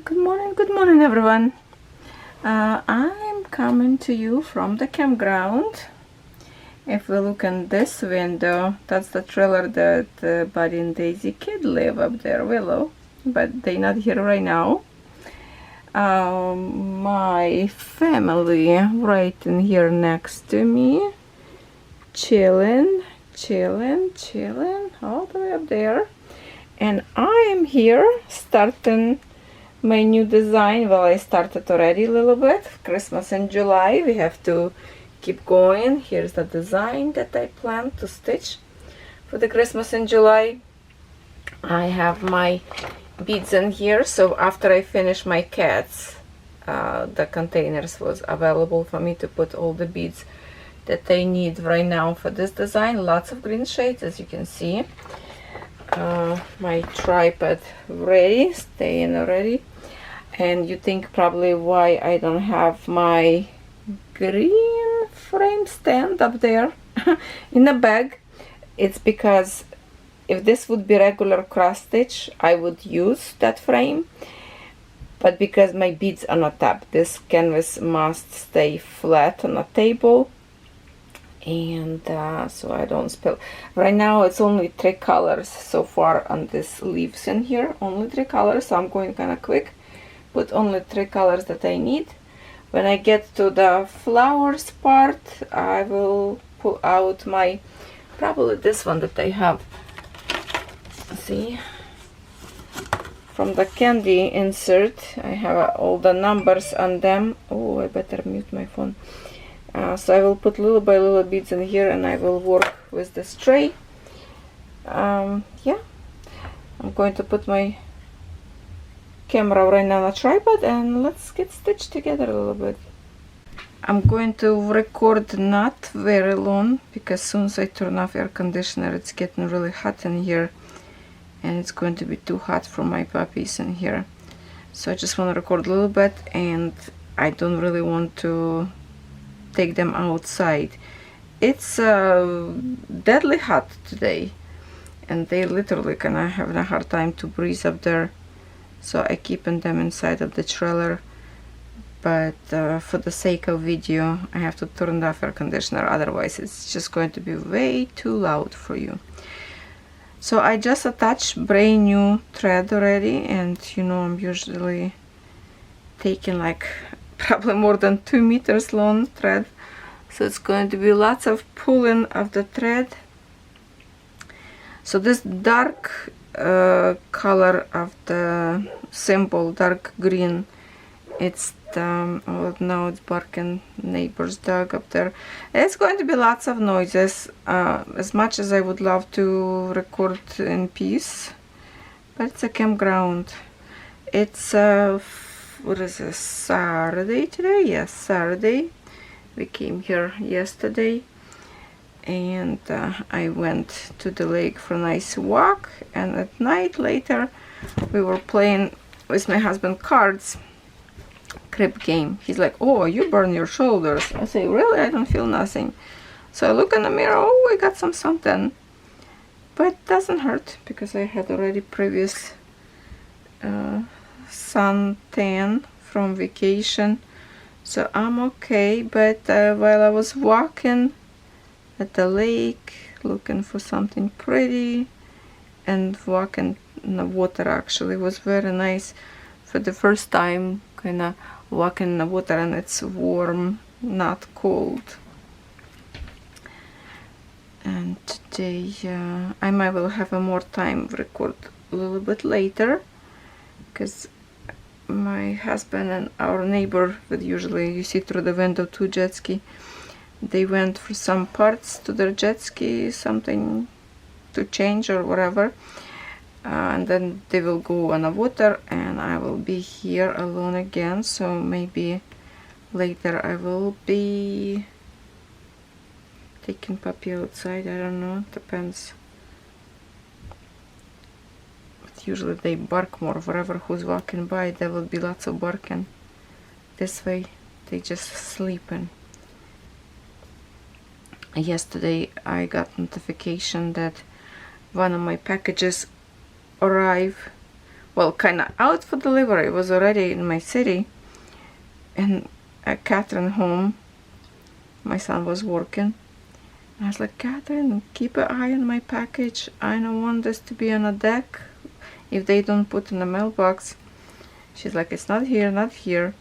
Good morning, everyone. I'm coming to you from the campground. If we look in this window, that's the trailer that Buddy and Daisy kid live up there, Willow, but they're not here right now. My family right in here next to me, chilling all the way up there, and I am here starting my new design. Well, I started already a little bit. Christmas in July, we have to keep going. Here's the design that I plan to stitch for the Christmas in July. I have my beads in here, so after I finish my cats, the containers was available for me to put all the beads that I need right now for this design. Lots of green shades, as you can see. My tripod ready, staying already. And you think probably why I don't have my green frame stand up there in a bag. It's because if this would be regular cross stitch, I would use that frame, but because my beads are not up, this canvas must stay flat on a table, and so I don't spill. Right now it's only 3 colors so far on these leaves in here, only 3 colors, so I'm going kind of quick. Put only 3 colors that I need. When I get to the flowers part, I will pull out my, probably this one that I have, see, from the candy insert. I have all the numbers on them. Oh, I better mute my phone. So I will put little by little beads in here, and I will work with this tray. Yeah, I'm going to put my camera right now on a tripod, and let's get stitched together a little bit. I'm going to record not very long, because as soon as I turn off air conditioner, it's getting really hot in here, and it's going to be too hot for my puppies in here. So I just want to record a little bit, and I don't really want to take them outside. It's deadly hot today, and they literally kind of having a hard time to breathe up there. So I keeping them inside of the trailer, but for the sake of video, I have to turn off air conditioner, otherwise it's just going to be way too loud for you. So I just attached brand new thread already, and you know I'm usually taking like probably more than 2 meters long thread, so it's going to be lots of pulling of the thread. So this dark color of the symbol, dark green, it's the, oh, now it's barking, neighbor's dog up there. It's going to be lots of noises, as much as I would love to record in peace, but it's a campground. It's what is this, Saturday today? Yes, Saturday. We came here yesterday, and I went to the lake for a nice walk, and at night later we were playing with my husband cards, crib game. He's like, oh, you burn your shoulders. I say, really? I don't feel nothing. So I look in the mirror, oh, I got some something, but it doesn't hurt because I had already previous sun tan from vacation, so I'm okay. But while I was walking at the lake looking for something pretty, and walking in the water, actually was very nice for the first time, kind of walking in the water, and it's warm, not cold. And today I might will have a more time record a little bit later, because my husband and our neighbor that usually you see through the window, 2 jet ski, they went for some parts to their jet ski, something to change or whatever, and then they will go on the water, and I will be here alone again. So maybe later I will be taking puppy outside, I don't know, depends. But usually they bark more, wherever who's walking by there will be lots of barking. This way they just sleeping. Yesterday I got notification that one of my packages arrived well, kind of out for delivery. It was already in my city, and at Catherine home, my son was working. I was like, Catherine, keep an eye on my package. I don't want this to be on a deck if they don't put in the mailbox. She's like, it's not here, not here.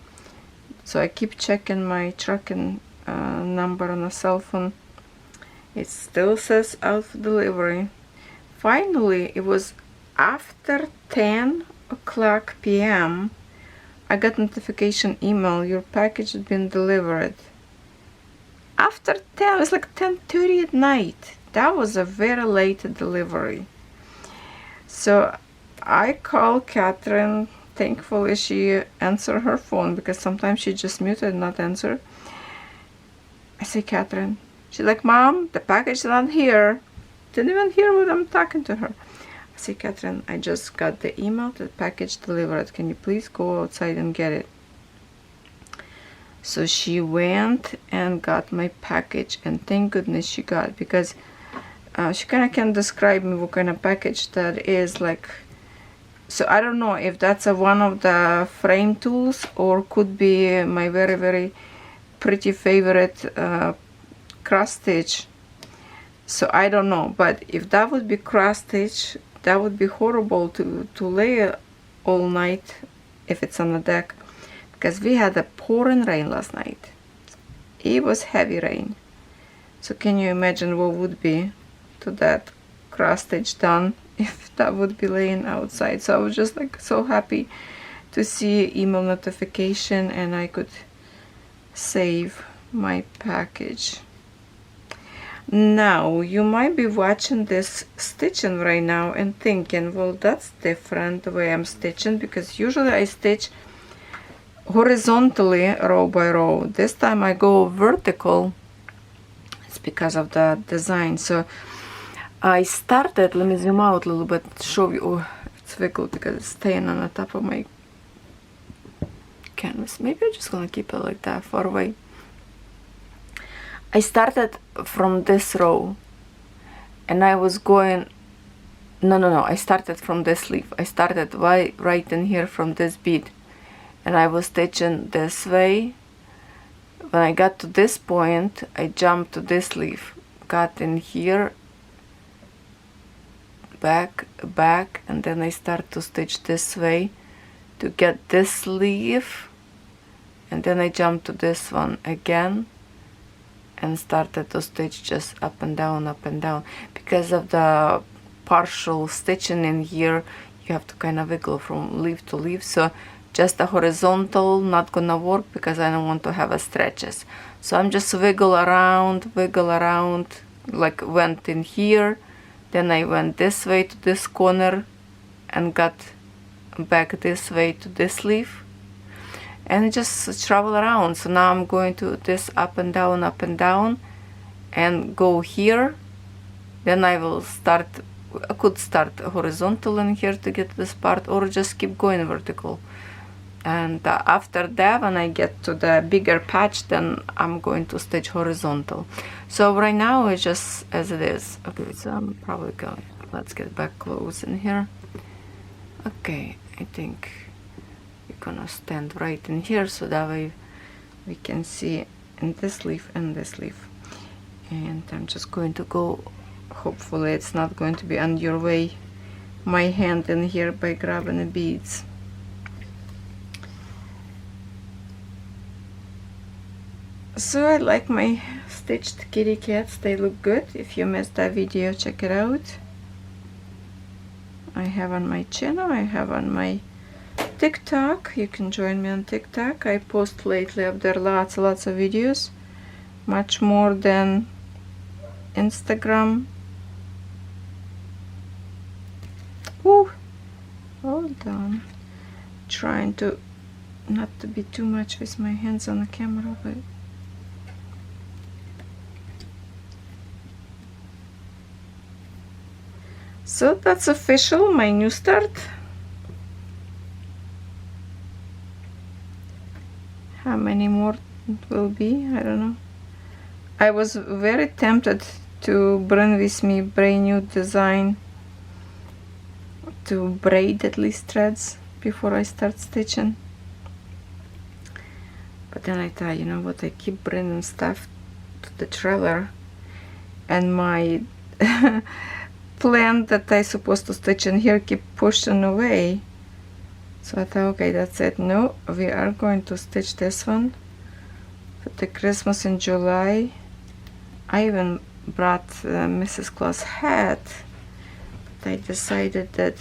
So I keep checking my tracking number on a cell phone. It still says out for delivery. Finally, it was after 10 o'clock p.m. I got notification email, your package has been delivered. After 10, it's like 10:30 at night. That was a very late delivery. So I called Catherine. Thankfully she answered her phone, because sometimes she just muted and not answer. I say, Catherine. She's like, Mom, the package is not here. Didn't even hear what I'm talking to her. I say, Catherine, I just got the email, the package delivered. Can you please go outside and get it? So she went and got my package, and thank goodness she got, because she kind of can't describe me what kind of package that is. Like, so I don't know if that's one of the frame tools, or could be my very, very pretty favorite cross stitch. So I don't know, but if that would be cross stitch, that would be horrible to lay all night if it's on the deck, because we had a pouring rain last night. It was heavy rain. So can you imagine what would be to that cross stitch done if that would be laying outside? So I was just like so happy to see email notification, and I could save my package. Now you might be watching this stitching right now and thinking, well, that's different the way I'm stitching, because usually I stitch horizontally row by row. This time I go vertical. It's because of the design. So I started, let me zoom out a little bit, show you. Oh, it's wiggled because it's staying on the top of my canvas. Maybe I'm just gonna keep it like that, far away. I started from this row, and I was going, no, I started from this leaf. I started right in here from this bead, and I was stitching this way. When I got to this point, I jumped to this leaf, got in here, back, and then I start to stitch this way to get this leaf, and then I jumped to this one again and started to stitch just up and down, because of the partial stitching in here. You have to kind of wiggle from leaf to leaf, so just a horizontal not gonna work, because I don't want to have a stretches. So I'm just wiggle around, like went in here, then I went this way to this corner and got back this way to this leaf, and just travel around. So now I'm going to this up and down, and go here. Then I will start, I could start horizontal in here to get this part, or just keep going vertical. And after that, when I get to the bigger patch, then I'm going to stitch horizontal. So right now it's just as it is. Okay, so I'm probably going, let's get back close in here. Okay, I think we're gonna stand right in here, so that way we can see in this leaf and this leaf. And I'm just going to go, hopefully it's not going to be on your way, my hand in here by grabbing the beads. So I like my stitched kitty cats, they look good. If you missed that video, check it out. I have on my channel, I have on my TikTok. You can join me on TikTok. I post lately up there lots of videos, much more than Instagram. Ooh, hold on, trying to not to be too much with my hands on the camera, but so that's official, my new start. How many more will be? I don't know. I was very tempted to bring with me brand new design to braid at least threads before I start stitching. But then I thought, you know what, I keep bringing stuff to the trailer, and my plant that I supposed to stitch in here keep pushing away. So I thought, okay, that's it. No, we are going to stitch this one for the Christmas in July. I even brought Mrs. Claus hat, but I decided that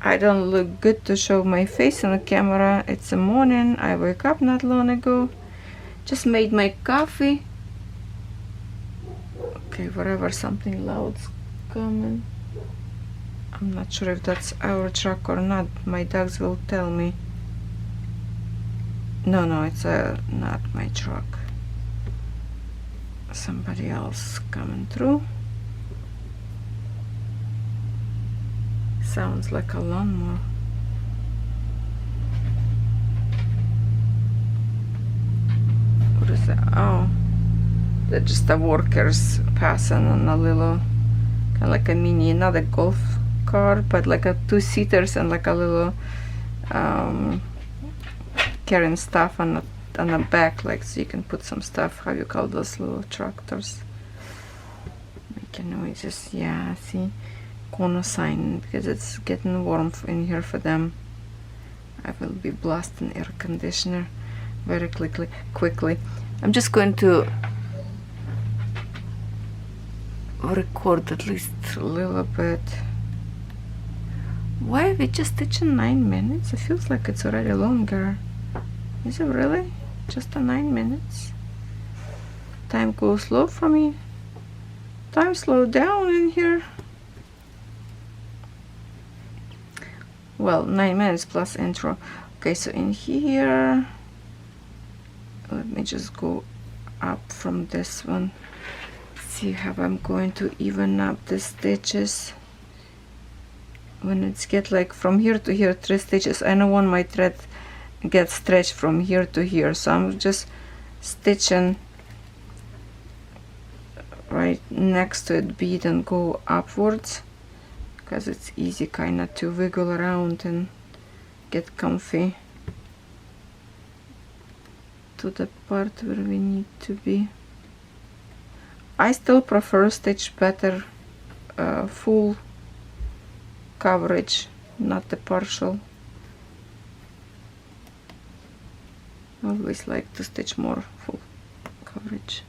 I don't look good to show my face on the camera. It's the morning, I woke up not long ago, just made my coffee. Okay, whatever, something loud's coming. I'm not sure if that's our truck or not. My dogs will tell me. No, it's not my truck. Somebody else coming through. Sounds like a lawnmower. What is that? Oh, they're just the workers passing on a little, kind of like a mini, not a golf car, but like a two-seaters and like a little carrying stuff on the back, like so you can put some stuff. How you call those little tractors? Making noises. Yeah, see, corner sign, because it's getting warm in here for them. I will be blasting air conditioner very quickly. I'm just going to record at least a little bit. Why are we just stitching 9 minutes? It feels like it's already longer. Is it really? Just a 9 minutes? Time goes slow for me. Time slowed down in here. Well, 9 minutes plus intro. Okay, so in here, let me just go up from this one. See how I'm going to even up the stitches. When it's get like from here to here 3 stitches, I don't want my thread get stretched from here to here, so I'm just stitching right next to it bead and go upwards, because it's easy kind of to wiggle around and get comfy to the part where we need to be. I still prefer stitch better full coverage, not the partial. I always like to stitch more full coverage.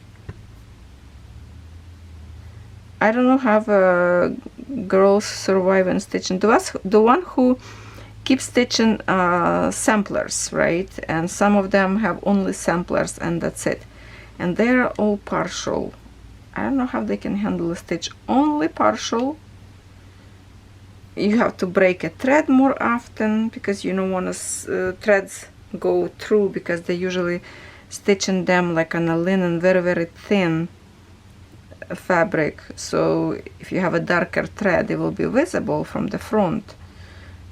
I don't know how girls survive in stitching. The one who keep stitching samplers, right? And some of them have only samplers and that's it. And they're all partial. I don't know how they can handle a stitch only partial. You have to break a thread more often because you don't want to threads go through, because they usually stitching them like on a linen, very thin fabric. So if you have a darker thread, it will be visible from the front.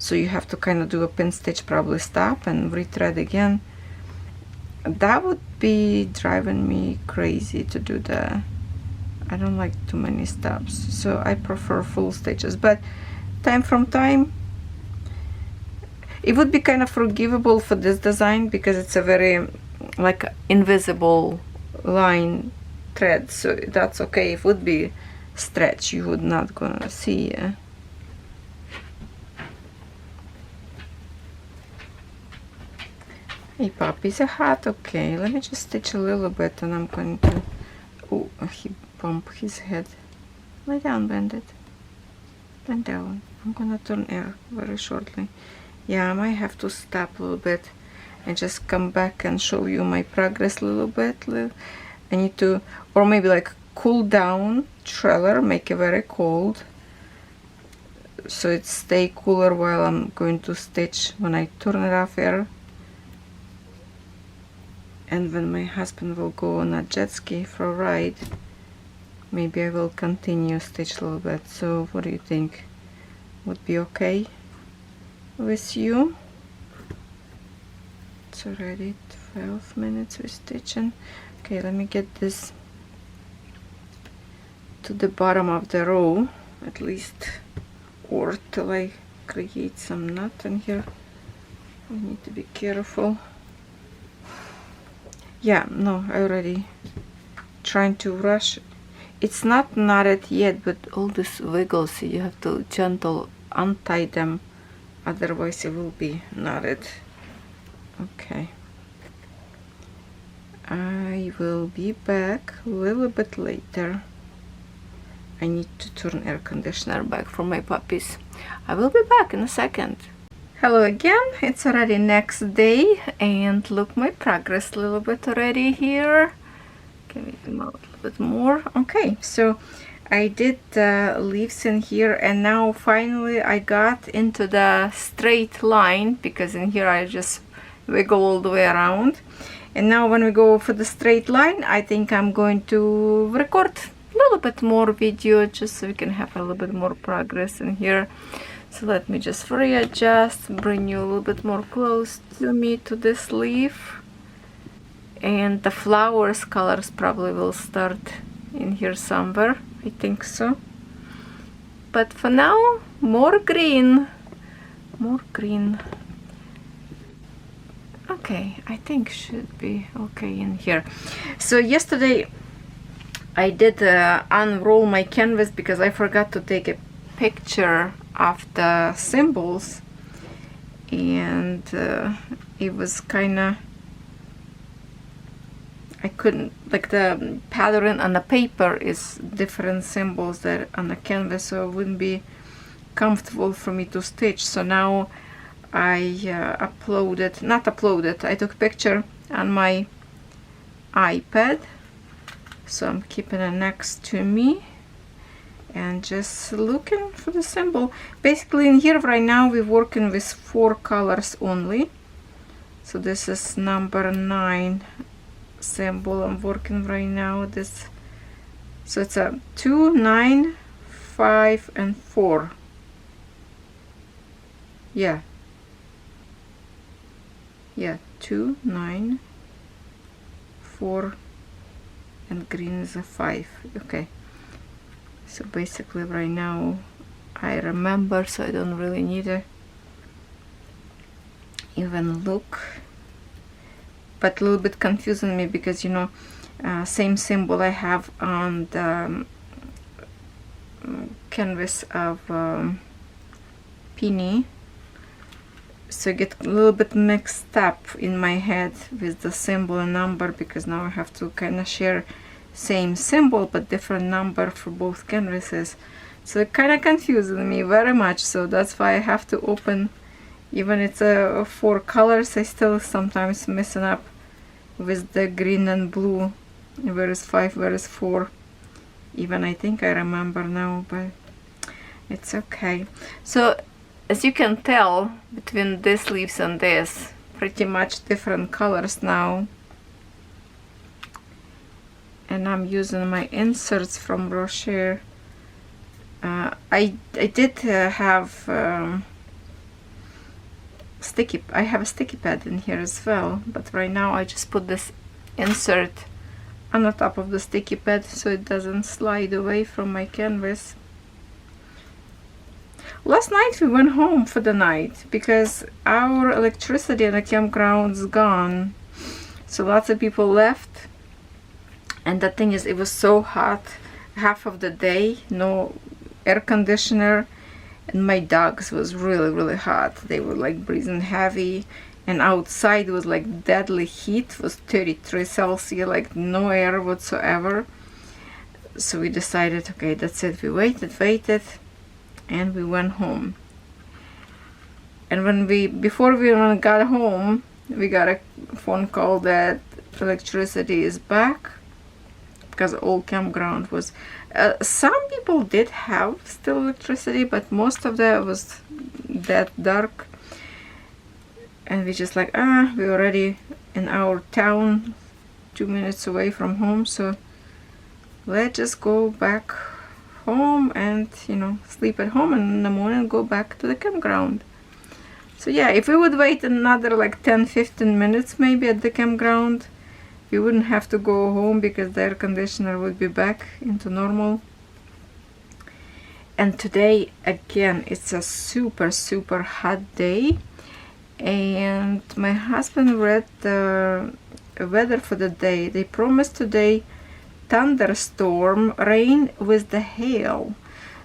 So you have to kind of do a pin stitch, probably stop and rethread again. That would be driving me crazy to do that. I don't like too many stops, so I prefer full stitches. But time from time, it would be kind of forgivable for this design because it's a very like invisible line thread, so that's okay. It would be stretch, you would not gonna see. Hey puppy's a hot. Okay, let me just stitch a little bit and I'm going to, oh, he bumped his head. Lay down, Bandit. Bend down. I'm gonna turn air very shortly. Yeah, I might have to stop a little bit and just come back and show you my progress a little bit. I need to, or maybe like cool down trailer, make it very cold so it stay cooler while I'm going to stitch when I turn it off air. And when my husband will go on a jet ski for a ride, maybe I will continue stitch a little bit. So what do you think? Would be okay with you? It's already 12 minutes with stitching. Okay, let me get this to the bottom of the row, at least or till I create some knot in here. I need to be careful. Yeah, no, I already trying to rush. It's not knotted yet, but all this wiggles, you have to gentle untie them, otherwise it will be knotted. Okay, I will be back a little bit later. I need to turn air conditioner back for my puppies. I will be back in a second. Hello again, it's already next day, and look my progress a little bit already here. Can we come out a little bit more? Okay, so I did leaves in here, and now finally I got into the straight line, because in here I just wiggle all the way around. And now when we go for the straight line, I think I'm going to record a little bit more video, just so we can have a little bit more progress in here. So let me just readjust, bring you a little bit more close to me, to this leaf. And the flowers colors probably will start in here somewhere, I think so. But for now, more green. More green. Okay, I think should be okay in here. So yesterday I did unroll my canvas because I forgot to take a picture of the symbols, and it was kind of, I couldn't, like, the pattern on the paper is different symbols that on the canvas, so it wouldn't be comfortable for me to stitch. So now I I took a picture on my iPad, so I'm keeping it next to me and just looking for the symbol. Basically in here right now we're working with 4 colors only. So this is number 9 symbol I'm working right now. This, so it's a 2, 9, 5 and 4. Yeah, 2, 9, 4 and green is a 5. Okay, so basically right now I remember, so I don't really need to even look. But a little bit confusing me because, you know, same symbol I have on the canvas of Penny, so I get a little bit mixed up in my head with the symbol and number, because now I have to kind of share same symbol but different number for both canvases. So it kind of confuses me very much, so that's why I have to open. Even it's 4 colors, I still sometimes messing up with the green and blue. Where is 5, where is 4? Even I think I remember now, but it's okay. So as you can tell, between these leaves and this, pretty much different colors now. And I'm using my inserts from Rocher. I did have I have a sticky pad in here as well, but right now I just put this insert on the top of the sticky pad so it doesn't slide away from my canvas. Last night we went home for the night because our electricity in the campground's gone, so lots of people left. And the thing is, it was so hot half of the day, no air conditioner, and my dogs was really hot. They were like breathing heavy, and outside was like deadly heat. It was 33 Celsius, like no air whatsoever. So we decided, okay, that's it. We waited, and we went home. And when before we even got home, we got a phone call that electricity is back, because all campground was, some people did have still electricity, but most of that was that dark. And we just like, we're already in our town, 2 minutes away from home, so let's just go back home and, you know, sleep at home, and in the morning go back to the campground. So yeah, if we would wait another like 10-15 minutes maybe at the campground, we wouldn't have to go home because the air conditioner would be back into normal. And today again it's a super hot day, and my husband read the weather for the day. They promised today thunderstorm, rain with the hail.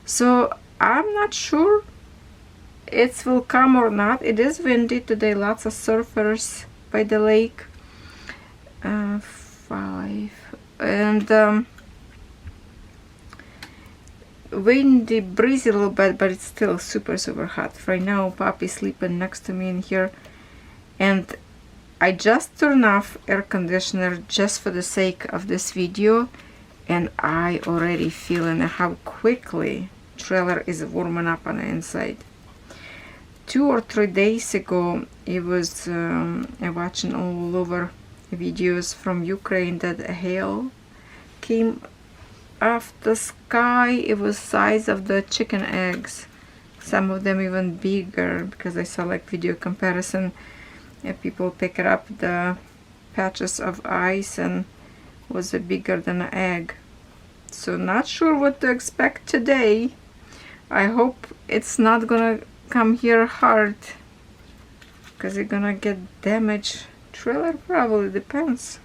So I'm not sure it will come or not. It is windy today, lots of surfers by the lake. 5 and windy, breezy a little bit, but it's still super hot. Right now Poppy's sleeping next to me in here, and I just turned off air conditioner just for the sake of this video, and I already feeling how quickly trailer is warming up on the inside. 2 or 3 days ago it was watching all over videos from Ukraine that hail came off the sky. It was size of the chicken eggs, some of them even bigger, because I saw like video comparison and people pick it up the patches of ice and was bigger than an egg. So not sure what to expect today. I hope it's not gonna come here hard, because it's gonna get damaged. Trailer probably depends.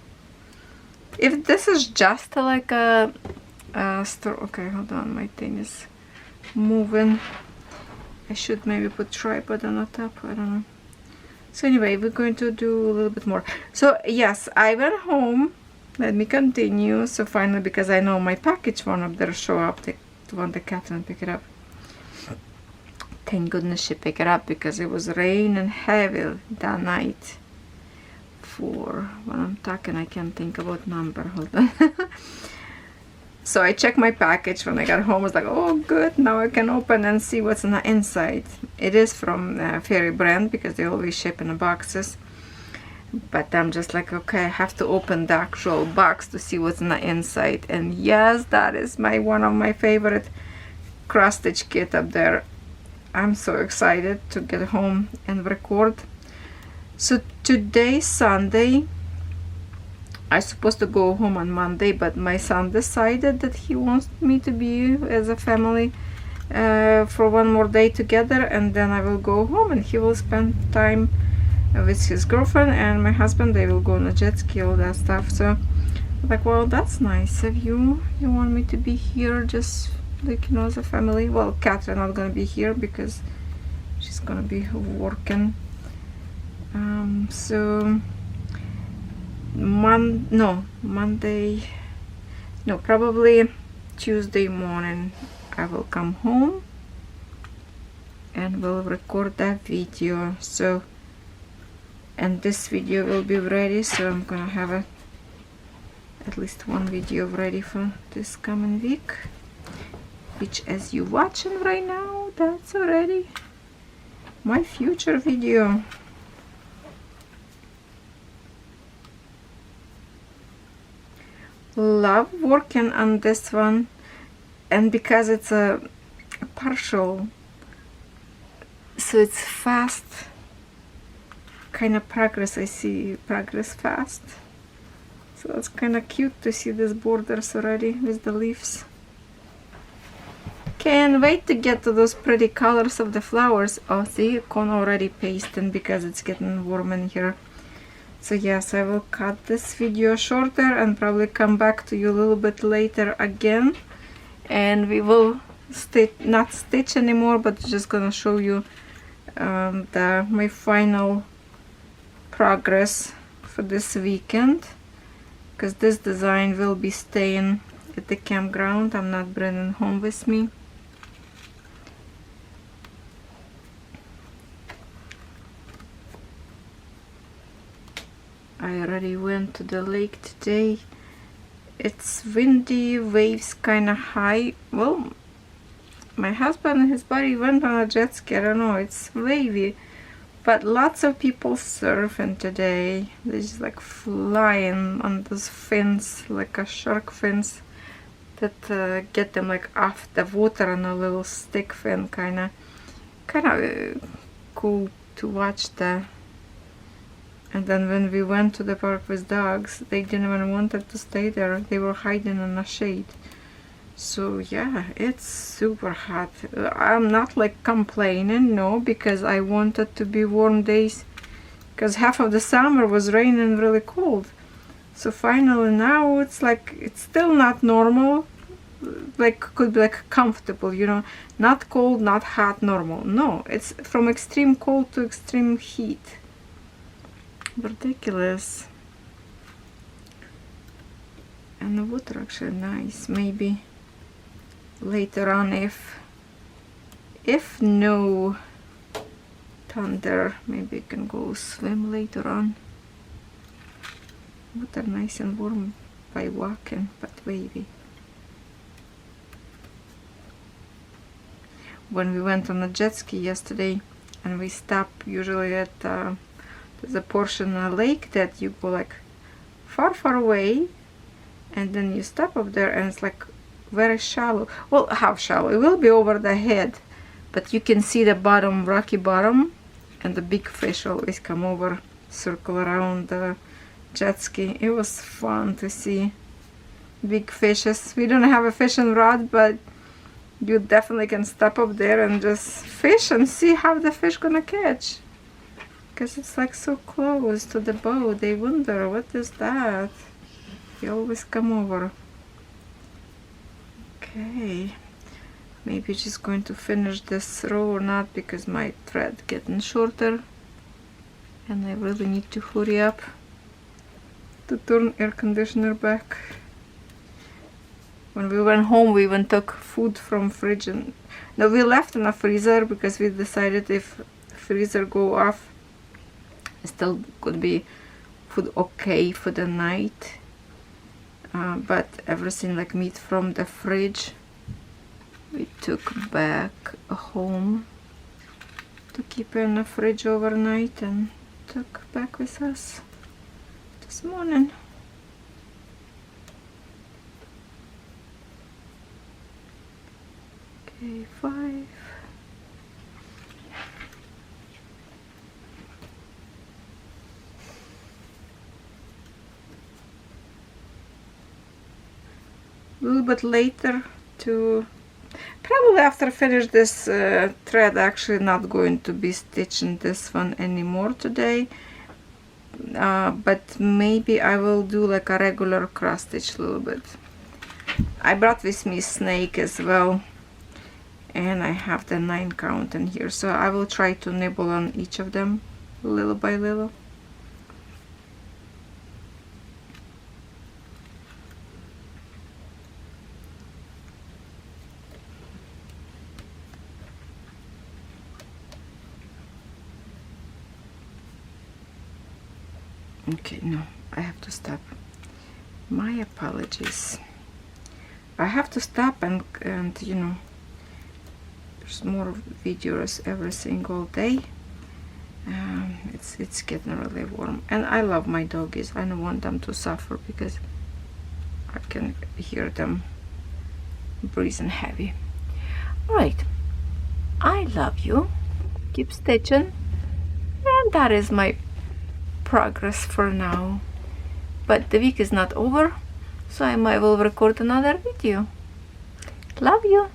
If this is just like a store. Okay, hold on, my thing is moving. I should maybe put tripod on the top, I don't know. So anyway, we're going to do a little bit more. So yes, I went home. Let me continue. So finally, because I know my package won't up there show up, the one the Catherine pick it up. Thank goodness she picked it up, because it was raining heavy that night. For when I'm talking, I can't think about number. Hold on. So I checked my package when I got home. I was like, oh good, now I can open and see what's on the inside. It is from Fairy brand, because they always ship in the boxes. But I'm just like, okay, I have to open the actual box to see what's on the inside. And yes, that is one of my favorite cross stitch kit up there. I'm so excited to get home and record. So today's Sunday. I'm supposed to go home on Monday, but my son decided that he wants me to be as a family for one more day together, and then I will go home and he will spend time with his girlfriend and my husband. They will go on a jet ski, all that stuff. So I'm like, well, that's nice of you. You want me to be here just like, you know, as a family. Well, Catherine not gonna be here because she's gonna be working. So Monday, no, probably Tuesday morning I will come home and will record that video. So, and this video will be ready, so I'm gonna have at least one video ready for this coming week, which as you watching right now, that's already my future video. Love working on this one, and because it's a partial, so it's fast kind of progress. I see progress fast, so it's kind of cute to see these borders already with the leaves. Can't wait to get to those pretty colors of the flowers. Oh, see, cone already pasting because it's getting warm in here. So yes, I will cut this video shorter and probably come back to you a little bit later again, and we will not stitch anymore, but just gonna show you my final progress for this weekend, because this design will be staying at the campground. I'm not bringing home with me. I already went to the lake today. It's windy, waves kind of high. Well, my husband and his buddy went on a jet ski. I don't know, it's wavy, but lots of people surfing today. They're just like flying on those fins, like a shark fins that get them like off the water on a little stick fin. Kind of cool to watch that. And then when we went to the park with dogs, they didn't even wanted to stay there. They were hiding in the shade. So yeah, it's super hot. I'm not like complaining, no, because I wanted to be warm days, because half of the summer was raining really cold. So finally now it's like, it's still not normal, like could be like comfortable, you know, not cold, not hot, normal. No, it's from extreme cold to extreme heat. Ridiculous. And the water actually nice. Maybe later on, if no thunder, maybe we can go swim later on. Water nice and warm by walking, but wavy. When we went on a jet ski yesterday, and we stopped usually at there's a portion of a lake that you go like far away, and then you stop up there, and it's like very shallow. Well, how shallow? It will be over the head, but you can see the bottom, rocky bottom, and the big fish always come over, circle around the jet ski. It was fun to see big fishes. We don't have a fishing rod, but you definitely can stop up there and just fish and see how the fish gonna catch, because it's like so close to the boat. They wonder, what is that? They always come over. Okay, maybe just going to finish this row or not, because my thread getting shorter and I really need to hurry up to turn air conditioner back. When we went home, we even took food from fridge, and no, we left in a freezer because we decided if freezer go off, still could be food okay for the night. But everything like meat from the fridge we took back home to keep in the fridge overnight, and took back with us this morning. Okay, 5. A little bit later, to probably after I finish this thread, actually not going to be stitching this one anymore today, but maybe I will do like a regular cross stitch a little bit. I brought with me snake as well, and I have the 9 count in here, so I will try to nibble on each of them little by little. Okay, no, I have to stop. My apologies. I have to stop, and you know, there's more videos every single day. It's getting really warm, and I love my doggies. I don't want them to suffer, because I can hear them breathing heavy. All right, I love you. Keep stitching, and that is my progress for now. But the week is not over, so I might will record another video. Love you.